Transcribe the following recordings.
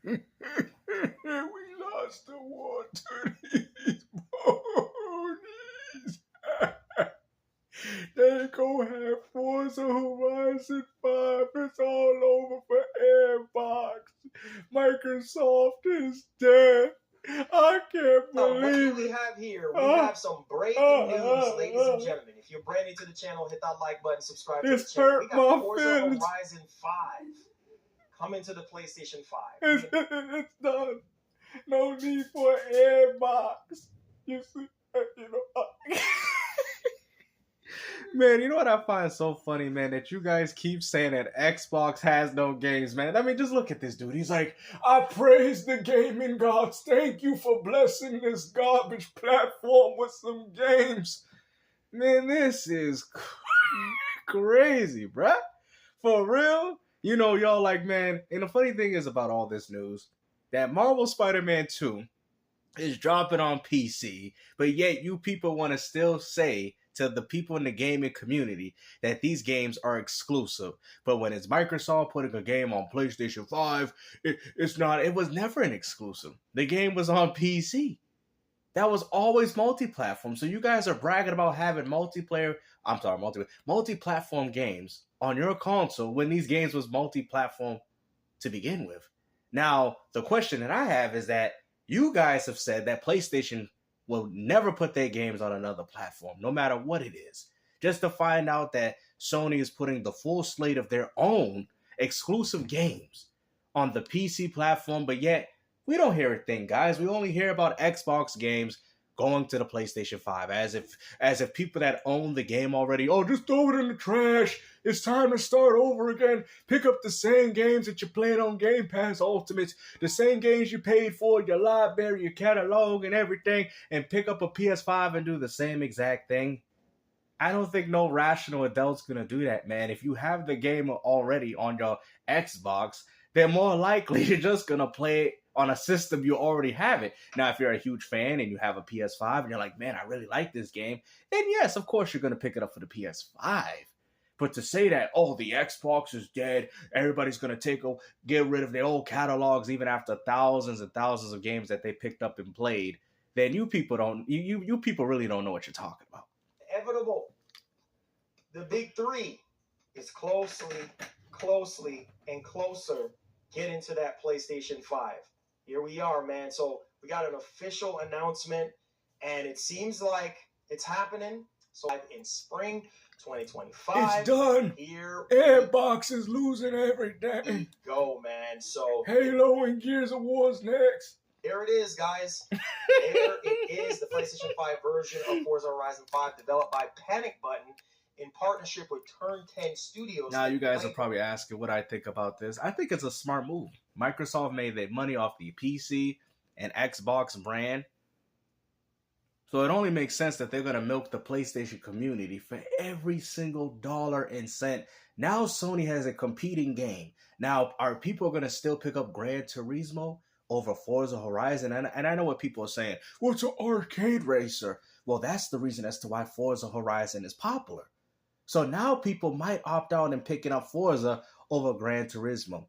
We lost the war to these ponies. They go have Forza Horizon 5. It's all over for Xbox. Microsoft is dead. I can't What do believe we it. have here? We have some breaking news, ladies and gentlemen. If you're brand new to the channel, hit that like button, subscribe to the It's channel. hurt We got my Forza feelings. Horizon 5 coming to the PlayStation 5. It's done. No need for Xbox. You see, Man, you know what I find so funny, man? That you guys keep saying that Xbox has no games, man. I mean, just look at this dude. He's like, I praise the gaming gods. Thank you for blessing this garbage platform with some games. Man, this is crazy, bruh. For real? You know, y'all like, man, and the funny thing is about all this news, that Marvel Spider-Man 2 is dropping on PC, but yet you people want to still say to the people in the gaming community that these games are exclusive. But when it's Microsoft putting a game on PlayStation 5, it was never an exclusive. The game was on PC. That was always multi-platform. So you guys are bragging about having multi-platform games on your console when these games was multi-platform to begin with. Now, the question that I have is that you guys have said that PlayStation will never put their games on another platform, no matter what it is. Just to find out that Sony is putting the full slate of their own exclusive games on the PC platform, but yet we don't hear a thing, guys. We only hear about Xbox games going to the PlayStation 5, as if people that own the game already, oh, just throw it in the trash. It's time to start over again. Pick up the same games that you're playing on Game Pass Ultimates, the same games you paid for, your library, your catalog, and everything, and pick up a PS5 and do the same exact thing. I don't think no rational adult's gonna do that, man. If you have the game already on your Xbox, then more likely you're just gonna play it on a system you already have it. Now, if you're a huge fan and you have a PS5 and you're like, man, I really like this game, then yes, of course you're gonna pick it up for the PS5. But to say that, oh, the Xbox is dead, everybody's gonna get rid of their old catalogs even after thousands and thousands of games that they picked up and played, then you people really don't know what you're talking about. Inevitable. The big three is closely, and closer getting to that PlayStation 5. Here we are, man. So we got an official announcement, and it seems like it's happening. So in spring 2025. It's done. Here Xbox is losing every day. we go, man. So Halo and Gears of War's next. there it is, guys. There it is, the PlayStation 5 version of Forza Horizon 5, developed by Panic Button in partnership with Turn 10 Studios. Now you guys are probably asking what I think about this. I think it's a smart move. Microsoft made their money off the PC and Xbox brand. So it only makes sense that they're going to milk the PlayStation community for every single dollar and cent. Now Sony has a competing game. Now, are people going to still pick up Gran Turismo over Forza Horizon? And I know what people are saying. Well, it's an arcade racer. Well, that's the reason as to why Forza Horizon is popular. So now people might opt out and picking up Forza over Gran Turismo.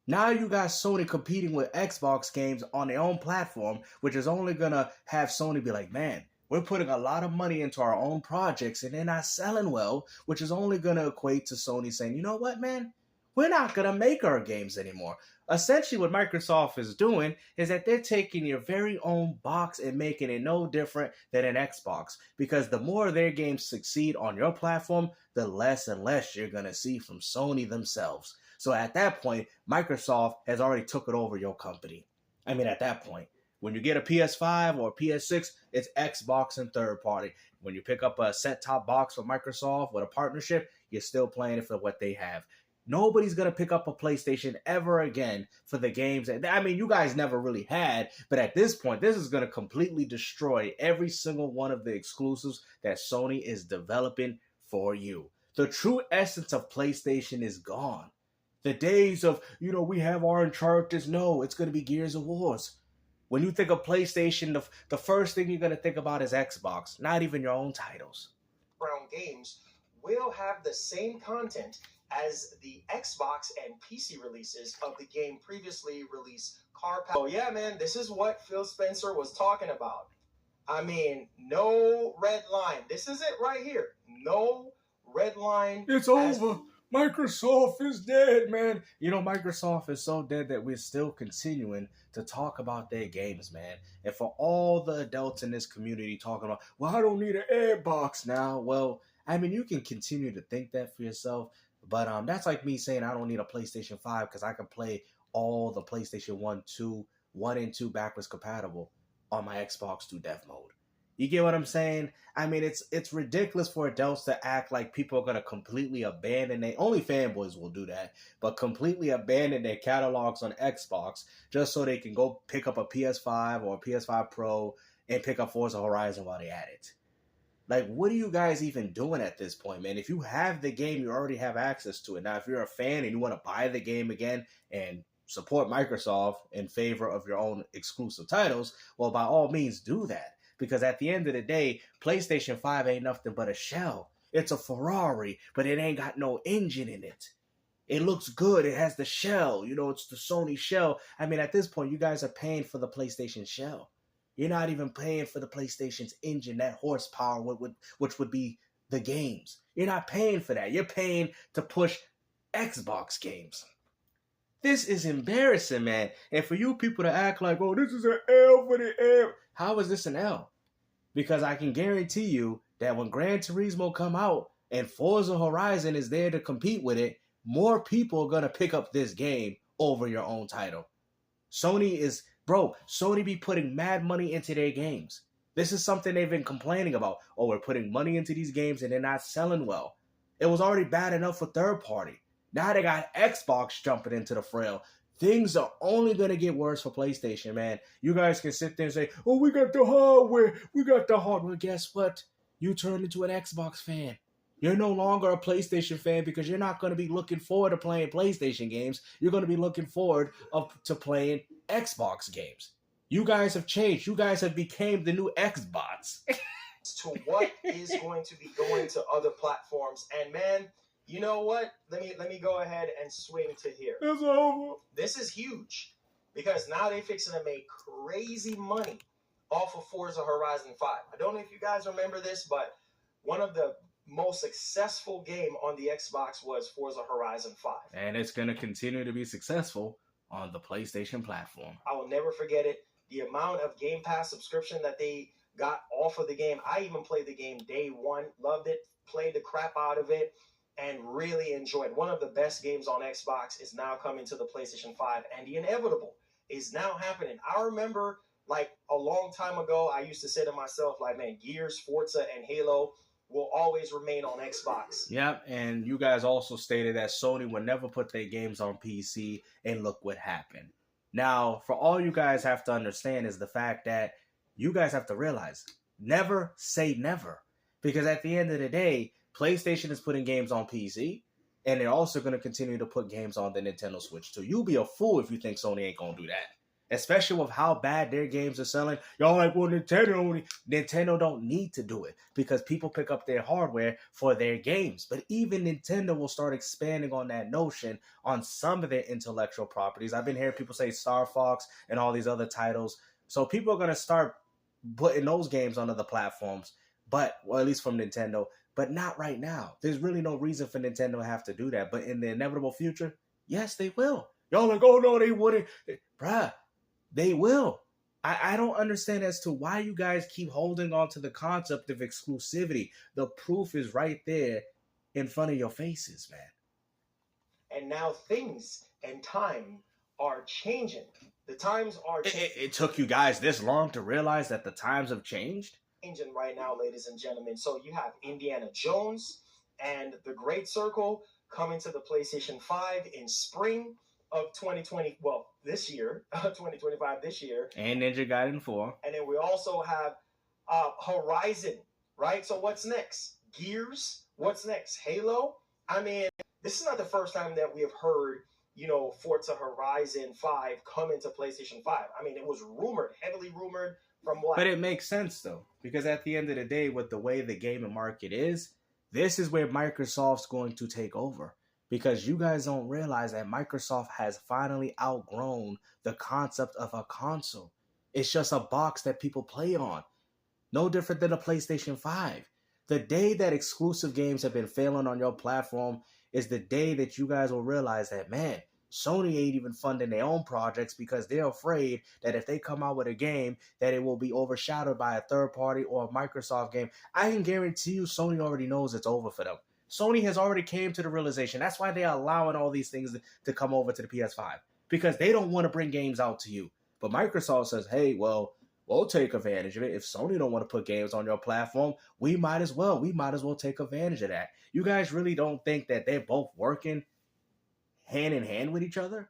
Now you got Sony competing with Xbox games on their own platform, which is only going to have Sony be like, man, we're putting a lot of money into our own projects and they're not selling well, which is only going to equate to Sony saying, you know what, man? We're not going to make our games anymore. Essentially, what Microsoft is doing is that they're taking your very own box and making it no different than an Xbox. Because the more their games succeed on your platform, the less and less you're going to see from Sony themselves. So at that point, Microsoft has already took it over your company. I mean, at that point, when you get a PS5 or a PS6, it's Xbox and third party. When you pick up a set-top box from Microsoft with a partnership, you're still playing it for what they have. Nobody's going to pick up a PlayStation ever again for the games. I mean, you guys never really had, but at this point, this is going to completely destroy every single one of the exclusives that Sony is developing for you. The true essence of PlayStation is gone. The days of, we have our Uncharted. No, it's going to be Gears of Wars. When you think of PlayStation, the first thing you're going to think about is Xbox, not even your own titles. Brown games will have the same content as the Xbox and PC releases of the game previously released Car Pass. So yeah, man, this is what Phil Spencer was talking about. I mean, no red line. This is it right here. No red line. It's over. Microsoft is dead, man. You know, Microsoft is so dead that we're still continuing to talk about their games, man. And for all the adults in this community talking about, well, I don't need an Airbox now. Well, I mean, you can continue to think that for yourself, but that's like me saying I don't need a PlayStation 5 because I can play all the PlayStation 1 and 2 backwards compatible on my Xbox through dev mode. You get what I'm saying? I mean, it's ridiculous for adults to act like people are going to completely abandon only fanboys will do that, but completely abandon their catalogs on Xbox just so they can go pick up a PS5 or a PS5 Pro and pick up Forza Horizon while they at it. Like, what are you guys even doing at this point, man? If you have the game, you already have access to it. Now, if you're a fan and you want to buy the game again and support Microsoft in favor of your own exclusive titles, well, by all means, do that. Because at the end of the day, PlayStation 5 ain't nothing but a shell. It's a Ferrari, but it ain't got no engine in it. It looks good. It has the shell. You know, it's the Sony shell. I mean, at this point, you guys are paying for the PlayStation shell. You're not even paying for the PlayStation's engine, that horsepower, which would be the games. You're not paying for that. You're paying to push Xbox games. This is embarrassing, man. And for you people to act like, oh, this is an L for the L. How is this an L? Because I can guarantee you that when Gran Turismo come out and Forza Horizon is there to compete with it, more people are going to pick up this game over your own title. Sony be putting mad money into their games. This is something they've been complaining about. Oh, we're putting money into these games and they're not selling well. It was already bad enough for third party. Now they got Xbox jumping into the frail. Things are only going to get worse for PlayStation, man. You guys can sit there and say, oh, we got the hardware. We got the hardware. Guess what? You turned into an Xbox fan. You're no longer a PlayStation fan because you're not going to be looking forward to playing PlayStation games. You're going to be looking forward to playing Xbox games. You guys have changed. You guys have become the new Xbox. To what is going to be going to other platforms. And man, you know what? Let me go ahead and swing to here. It's over. This is huge because now they're fixing to make crazy money off of Forza Horizon 5. I don't know if you guys remember this, but one of the most successful game on the Xbox was Forza Horizon 5. And it's going to continue to be successful on the PlayStation platform. I will never forget it. The amount of Game Pass subscription that they got off of the game. I even played the game day one, loved it, played the crap out of it, and really enjoyed. One of the best games on Xbox is now coming to the PlayStation 5, and the inevitable is now happening. I remember, like, a long time ago, I used to say to myself, like, man, Gears, Forza, and Halo will always remain on Xbox. Yep, and you guys also stated that Sony would never put their games on PC, and look what happened. Now, for all you guys have to understand is the fact that you guys have to realize, never say never. Because at the end of the day, PlayStation is putting games on PC, and they're also going to continue to put games on the Nintendo Switch too. You'll be a fool if you think Sony ain't going to do that. Especially with how bad their games are selling. Y'all like, well, Nintendo don't need to do it because people pick up their hardware for their games. But even Nintendo will start expanding on that notion on some of their intellectual properties. I've been hearing people say Star Fox and all these other titles. So people are going to start putting those games on other platforms, but, well, at least from Nintendo, but not right now. There's really no reason for Nintendo to have to do that. But in the inevitable future, yes, they will. Y'all like, oh, no, they wouldn't. Bruh, they will. I don't understand as to why you guys keep holding on to the concept of exclusivity. The proof is right there in front of your faces, man. And now things and time are changing. The times are changing. It took you guys this long to realize that the times have changed? Changing right now, ladies and gentlemen. So you have Indiana Jones and The Great Circle coming to the PlayStation 5 in spring of 2020. Well, this year, 2025 this year. And Ninja Gaiden 4. And then we also have Horizon, right? So what's next? Gears? What's next? Halo? I mean, this is not the first time that we have heard, you know, Forza Horizon 5 coming to PlayStation 5. I mean, it was rumored, heavily rumored from what? But it makes sense, though, because at the end of the day, with the way the gaming market is, this is where Microsoft's going to take over. because you guys don't realize that Microsoft has finally outgrown the concept of a console. It's just a box that people play on. No different than a PlayStation 5. The day that exclusive games have been failing on your platform is the day that you guys will realize that, man, Sony ain't even funding their own projects because they're afraid that if they come out with a game, that it will be overshadowed by a third party or a Microsoft game. I can guarantee you Sony already knows it's over for them. Sony has already came to the realization. That's why they're allowing all these things to come over to the PS5, because they don't want to bring games out to you. But Microsoft says, hey, well, we'll take advantage of it. If Sony don't want to put games on your platform, we might as well. We might as well take advantage of that. You guys really don't think that they're both working hand in hand with each other?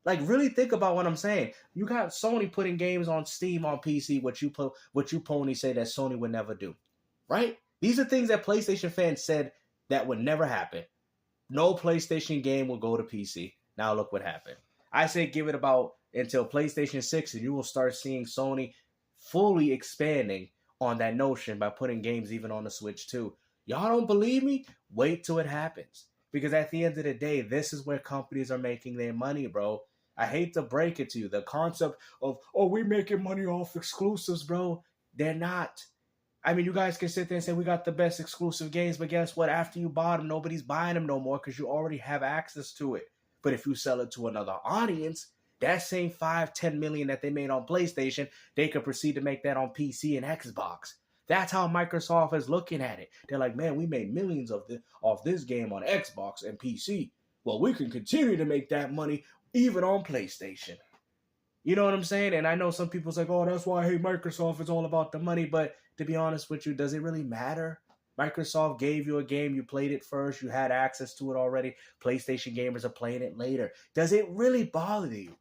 Like, really think about what I'm saying. You got Sony putting games on Steam on PC, what you pony say that Sony would never do, right? These are things that PlayStation fans said that would never happen. No PlayStation game will go to PC. Now look what happened. I say give it about until PlayStation 6 and you will start seeing Sony fully expanding on that notion by putting games even on the Switch too. Y'all don't believe me? Wait till it happens. Because at the end of the day, this is where companies are making their money, bro. I hate to break it to you. The concept of, oh, we're making money off exclusives, bro. They're not. I mean, you guys can sit there and say we got the best exclusive games, but guess what? After you bought them, nobody's buying them no more because you already have access to it. But if you sell it to another audience, that same 5-10 million that they made on PlayStation, they could proceed to make that on PC and Xbox. That's how Microsoft is looking at it. They're like, man, we made millions of this game on Xbox and PC. Well, we can continue to make that money even on PlayStation. You know what I'm saying? And I know some people's like, oh, that's why I hate Microsoft. It's all about the money. But to be honest with you, does it really matter? Microsoft gave you a game. You played it first. You had access to it already. PlayStation gamers are playing it later. Does it really bother you?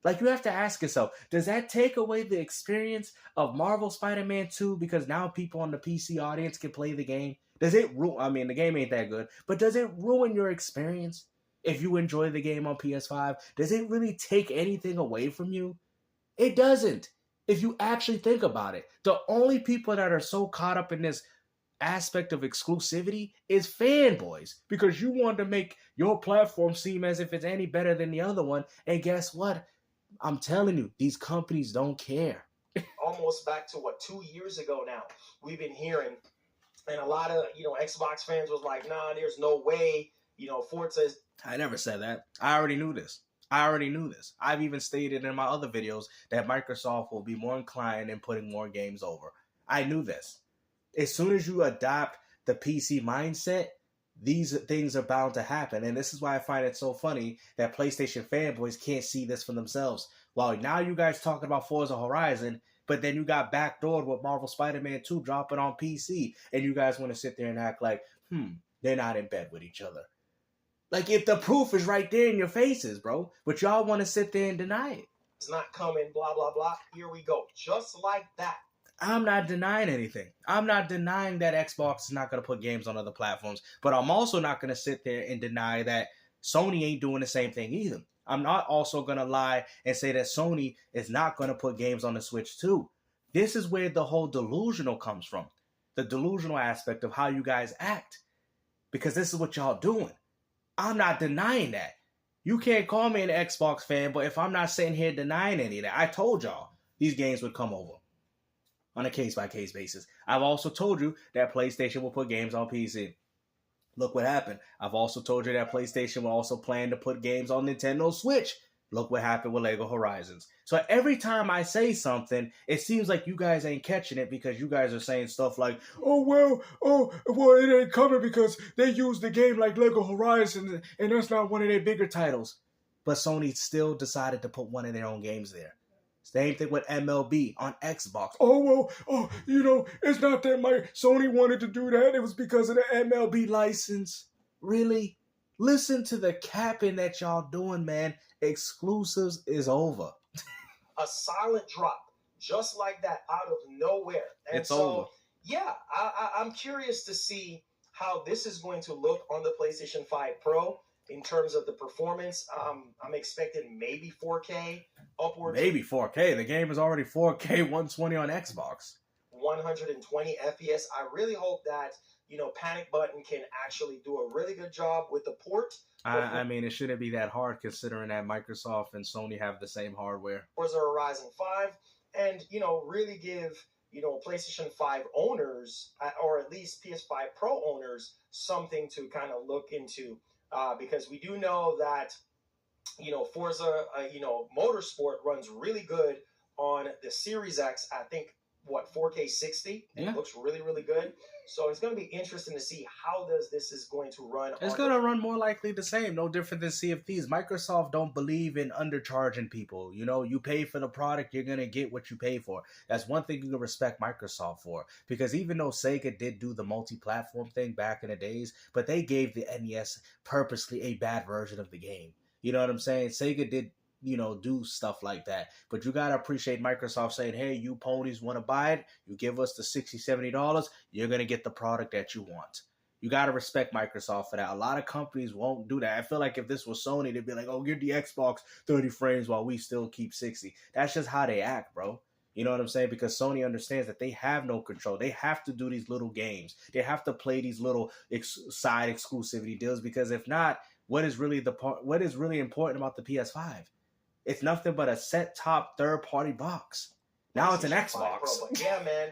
Like, you have to ask yourself, does that take away the experience of Marvel Spider-Man 2 because now people on the PC audience can play the game? Does it I mean, the game ain't that good, but does it ruin your experience if you enjoy the game on PS5? Does it really take anything away from you? It doesn't. If you actually think about it, the only people that are so caught up in this aspect of exclusivity is fanboys, because you want to make your platform seem as if it's any better than the other one. And guess what? I'm telling you, these companies don't care. Almost back to 2 years ago now, we've been hearing, and a lot of, Xbox fans was like, nah, there's no way, Forza is... I never said that. I already knew this. I've even stated in my other videos that Microsoft will be more inclined in putting more games over. I knew this. As soon as you adopt the PC mindset, these things are bound to happen. And this is why I find it so funny that PlayStation fanboys can't see this for themselves. Well, now you guys talking about Forza Horizon, but then you got backdoored with Marvel Spider-Man 2 dropping on PC, and you guys want to sit there and act like, they're not in bed with each other. Like, if the proof is right there in your faces, bro, but y'all want to sit there and deny it. It's not coming, blah, blah, blah. Here we go. Just like that. I'm not denying anything. I'm not denying that Xbox is not going to put games on other platforms, but I'm also not going to sit there and deny that Sony ain't doing the same thing either. I'm not also going to lie and say that Sony is not going to put games on the Switch too. This is where the whole delusional comes from. The delusional aspect of how you guys act. Because this is what y'all doing. I'm not denying that. You can't call me an Xbox fan, but if I'm not sitting here denying any of that, I told y'all these games would come over on a case-by-case basis. I've also told you that PlayStation will put games on PC. Look what happened. I've also told you that PlayStation will also plan to put games on Nintendo Switch. Look what happened with Lego Horizons. So every time I say something, it seems like you guys ain't catching it because you guys are saying stuff like, oh, it ain't coming because they used the game like Lego Horizons and that's not one of their bigger titles. But Sony still decided to put one of their own games there. Same thing with MLB on Xbox. It's not that Sony wanted to do that. It was because of the MLB license. Really? Listen to the capping that y'all doing, man. Exclusives is over. A silent drop, just like that, out of nowhere. And it's over. Yeah, I'm curious to see how this is going to look on the PlayStation 5 Pro. In terms of the performance, I'm expecting maybe 4K upwards. Maybe 4K. The game is already 4K 120 on Xbox. 120 FPS. I really hope that Panic Button can actually do a really good job with the port. I mean, it shouldn't be that hard considering that Microsoft and Sony have the same hardware. Forza Horizon 5, and really give PlayStation 5 owners, or at least PS5 Pro owners, something to kind of look into, because we do know that Forza, Motorsport runs really good on the Series X. I think 4K 60. Yeah. It looks really, really good. So it's going to be interesting to see how this is going to run. It's going to run more likely the same, no different than Sea of Thieves. Microsoft don't believe in undercharging people. You pay for the product, you're going to get what you pay for. That's one thing you can respect Microsoft for. Because even though Sega did do the multi-platform thing back in the days, but they gave the NES purposely a bad version of the game. You know what I'm saying? Sega did, do stuff like that. But you got to appreciate Microsoft saying, hey, you ponies want to buy it, you give us the $60, $70, you're going to get the product that you want. You got to respect Microsoft for that. A lot of companies won't do that. I feel like if this was Sony, they'd be like, oh, give the Xbox 30 frames while we still keep 60. That's just how they act, bro. You know what I'm saying? Because Sony understands that they have no control. They have to do these little games. They have to play these little side exclusivity deals, because if not, what is really important about the PS5? It's nothing but a set-top third-party box. Now it's an Xbox. Yeah, man.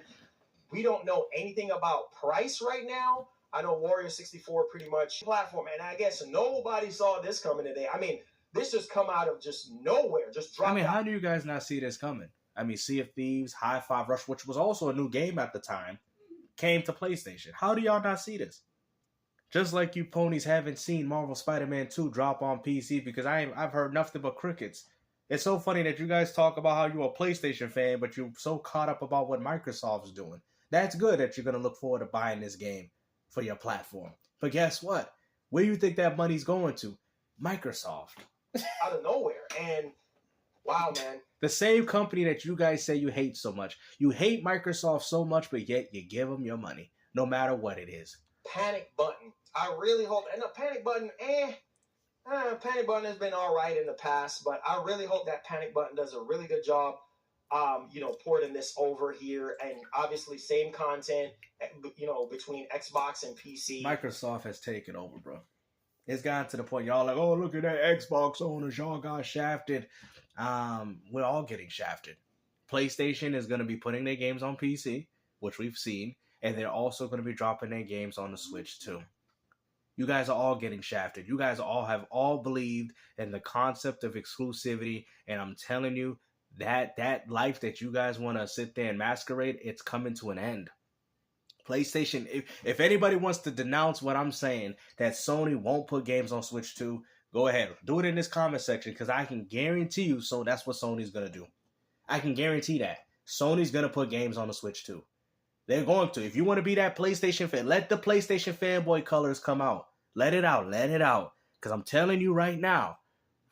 We don't know anything about price right now. I know Warrior 64 pretty much platform, and I guess nobody saw this coming today. I mean, this just come out of just nowhere, just dropped. How do you guys not see this coming? Sea of Thieves, High Five Rush, which was also a new game at the time, came to PlayStation. How do y'all not see this? Just like you ponies haven't seen Marvel Spider-Man 2 drop on PC, because I've heard nothing but crickets. It's so funny that you guys talk about how you're a PlayStation fan, but you're so caught up about what Microsoft's doing. That's good that you're going to look forward to buying this game for your platform. But guess what? Where do you think that money's going to? Microsoft. Out of nowhere. And wow, man. The same company that you guys say you hate so much. You hate Microsoft so much, but yet you give them your money, no matter what it is. Panic Button. I really hope. And the Panic Button, Panic Button has been all right in the past, but I really hope that Panic Button does a really good job, porting this over here. And obviously, same content, between Xbox and PC. Microsoft has taken over, bro. It's gotten to the point y'all like, oh, look at that Xbox owners, y'all got shafted. We're all getting shafted. PlayStation is going to be putting their games on PC, which we've seen, and they're also going to be dropping their games on the Switch too. You guys are all getting shafted. You guys have all believed in the concept of exclusivity, and I'm telling you that life that you guys want to sit there and masquerade, it's coming to an end. PlayStation, if anybody wants to denounce what I'm saying, that Sony won't put games on Switch 2, go ahead. Do it in this comment section, because I can guarantee you, so that's what Sony's going to do. I can guarantee that. Sony's going to put games on the Switch 2. They're going to. If you want to be that PlayStation fan, let the PlayStation fanboy colors come out. Let it out. Let it out. Because I'm telling you right now,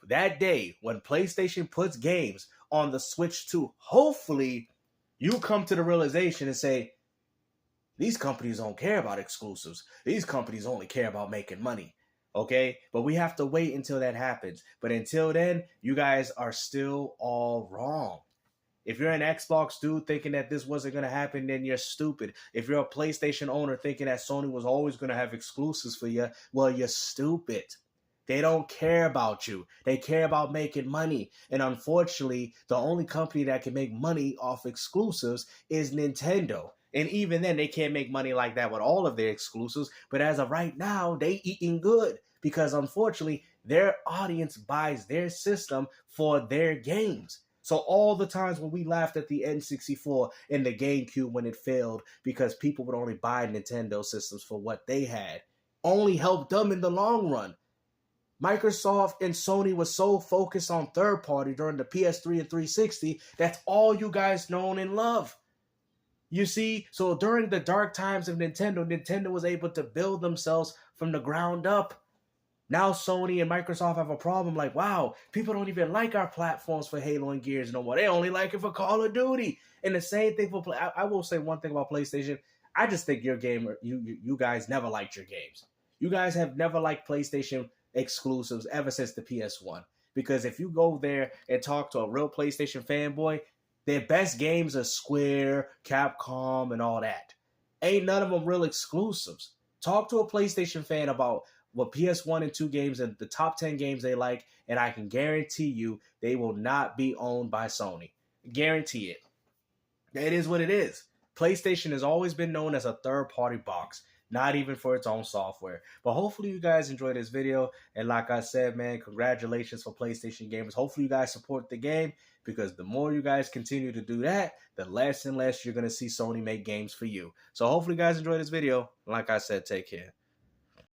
that day when PlayStation puts games on the Switch 2, hopefully you come to the realization and say, these companies don't care about exclusives. These companies only care about making money. Okay? But we have to wait until that happens. But until then, you guys are still all wrong. If you're an Xbox dude thinking that this wasn't going to happen, then you're stupid. If you're a PlayStation owner thinking that Sony was always going to have exclusives for you, well, you're stupid. They don't care about you. They care about making money. And unfortunately, the only company that can make money off exclusives is Nintendo. And even then, they can't make money like that with all of their exclusives. But as of right now, they eating good. Because unfortunately, their audience buys their system for their games. So all the times when we laughed at the N64 and the GameCube when it failed because people would only buy Nintendo systems for what they had, only helped them in the long run. Microsoft and Sony was so focused on third party during the PS3 and 360, that's all you guys know and love. You see, so during the dark times of Nintendo was able to build themselves from the ground up. Now Sony and Microsoft have a problem like, wow, people don't even like our platforms for Halo and Gears no more. They only like it for Call of Duty. And the same thing for I will say one thing about PlayStation. I just think you guys never liked your games. You guys have never liked PlayStation exclusives ever since the PS1. Because if you go there and talk to a real PlayStation fanboy, their best games are Square, Capcom, and all that. Ain't none of them real exclusives. Talk to a PlayStation fan about what PS1 and 2 games and the top 10 games they like, and I can guarantee you they will not be owned by Sony. Guarantee it. It is what it is. PlayStation has always been known as a third-party box, not even for its own software. But hopefully you guys enjoyed this video. And like I said, man, congratulations for PlayStation gamers. Hopefully you guys support the game, because the more you guys continue to do that, the less and less you're going to see Sony make games for you. So hopefully you guys enjoyed this video. Like I said, take care.